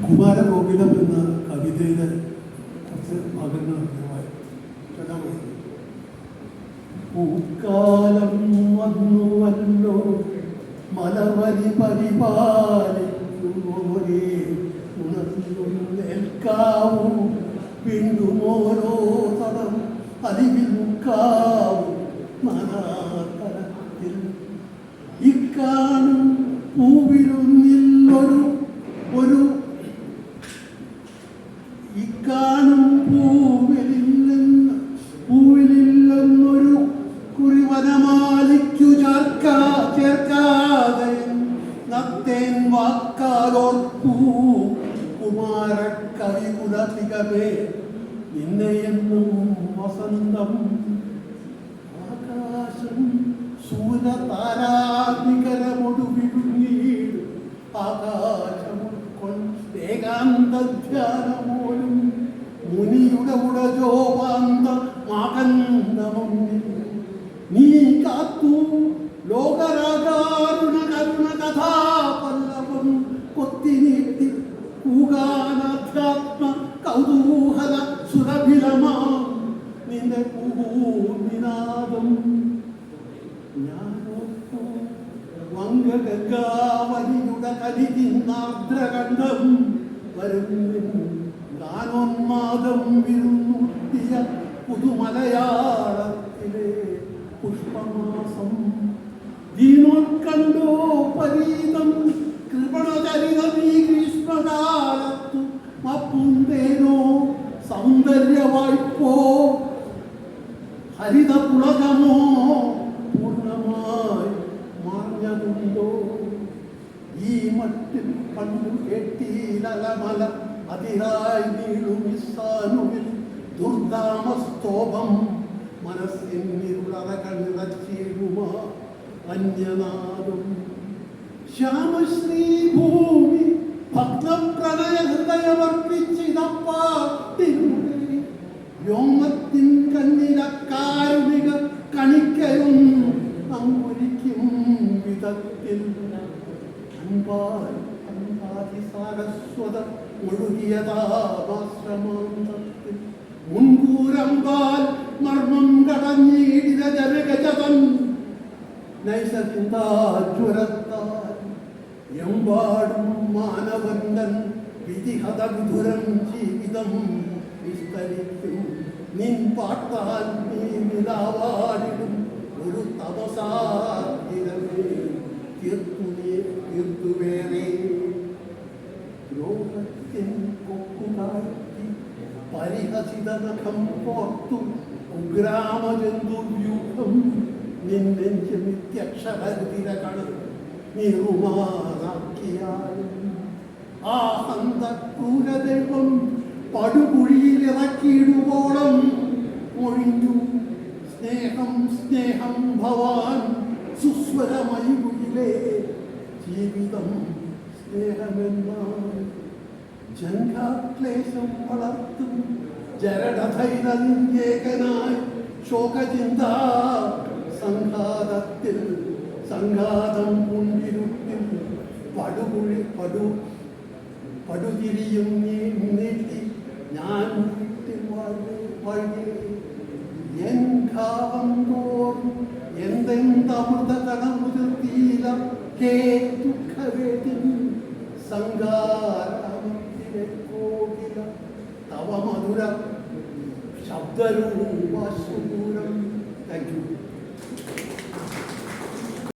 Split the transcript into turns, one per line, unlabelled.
കുമാരകോകിലം എന്ന കവിതയിലെ കുറച്ച് ഭാഗങ്ങൾ പൂക്കാലം വന്നുവല്ലോ മലവരി പരിപാലിക്കുമോരേ ഉണർന്നേൽക്കാവും വീണ്ടും ഓരോ തടം അരികിൽ മുക്കാവും നാനാതരത്തിൽ ഇക്കാണും പൂവിലൊന്നില്ലൊരു ഇക്കാണും പൂവിലില്ലെന്നൊരു കുറിവനമാലിക്കു ചേർക്കാതെ നത്തേൻ വാക്കാലോർപ്പൂ കുമാരക്കവികുലതികമേ നിന്നെയെന്നും വസന്തം ആകാശം സൂര്യതാരാധികരമൊടുവിടുങ്ങീട് ആകാശമുൾക്കൊണ്ടേകാന്തധ്യാനമോലും മുനിയുടെ ഉടജോപാന്ത മാകന്ദമുന്നിൽ നീ കാത്തു ലോകരാഗാരുണ കരുണ കഥാപല്ലവം കൊത്തിനീട്ടി കൂകാനാധ്യാത്മ കൗതൂഹല സുരഭിലമാം നിന്റെ പൂനിനാദം ഞാനോർക്കൂ വംഗഗംഗാവലിയുടെ കരികിന്നാർദ്രകണ്ഠം വരുന്നിൻ ഗാനോന്മാദം വിരുന്നുട്ടിയ പുതുമലയാളത്തിലെ പുഷ്പമാസം ദീനോത്കണ്ഠോ പരീതം കൃപണചരിതമീ ഗ്രീഷ്മകാലത്തു അപ്പുന്തേനോ സൗന്ദര്യവായ്പോ ഹരിതപുളകമോ പൂർണ്ണമായി മാഞ്ഞതുണ്ടോ ഈ മട്ടിൽ പണ്ടു കേട്ടീലമല അതിരായി നീളുമിസാനുവിൽ ദുർദാമസ്തോഭം മനസ്സിനിരുളറകൾ നിറച്ചിടുമാ അന്യനാദം ശ്യാമശ്രീ ഭൂമി ഭക്തപ്രണയ ഹൃദയമർപ്പിച്ചിതപ്പാട്ടിലൂടെ വ്യോമത്തിൻ കണ്ണിലക്കാരുണിക കണിക്കയും അങ്ങൊരിക്കും വിധത്തിൽ അൻപാതിസാരസ്വത ഒഴുകിയതാശ്രമാന്തത്തിൽ മുൻകൂരമ്പാൽ മർമ്മം കടഞ്ഞീടിത ജനകജതൻ നൈസചിന്താജ്വരത്താൽ എമ്പാടും മാനവന്തൻ വിധിഹതവിധുരം ജീവിതം വിസ്തരിക്കും നിൻ പാട്ടാൽ നീ നിലാവാടിടും ഒരു തപസാതിരമേ തീർത്തുവേറെ ദ്രോഹത്തിൻ കൊക്കുതാഴ്ത്തി പരിഹസിതനഖം കോർത്തു ഉഗ്രാമജന്തുവ്യൂഹം നിന്നെഞ്ച് നിത്യക്ഷരതിരകൾ നീറുമാറാക്കിയാലും ആ ഹന്തക്രൂരദൈവം പടുകുഴിയിലിറക്കിയിടുവോളം ഒഴിഞ്ഞു സ്നേഹം സ്നേഹം ഭവാൻ സുസ്വരമായി കുഴിലേ ജീവിതം സ്നേഹമെന്നാൽ ജംഘാക്ലേശം വളർത്തും ജരടധൈരനിന്യേകനായി ശോകചിന്ത സംഘാതത്തിൽ സംഘാതം പുണ്ടിരുട്ടിൽ പടുതിരിയും നീട്ടി ഞാൻ വീട്ടിൽ വഴി എൻ ഭാവം തോറും എന്തെന്തമൃതകണമുതിർത്തീല ഹേ ദുഃഖവേദിൻ സംഘാരത്തിലെ കോകില തവ മധുര ശബ്ദരൂപശൂരം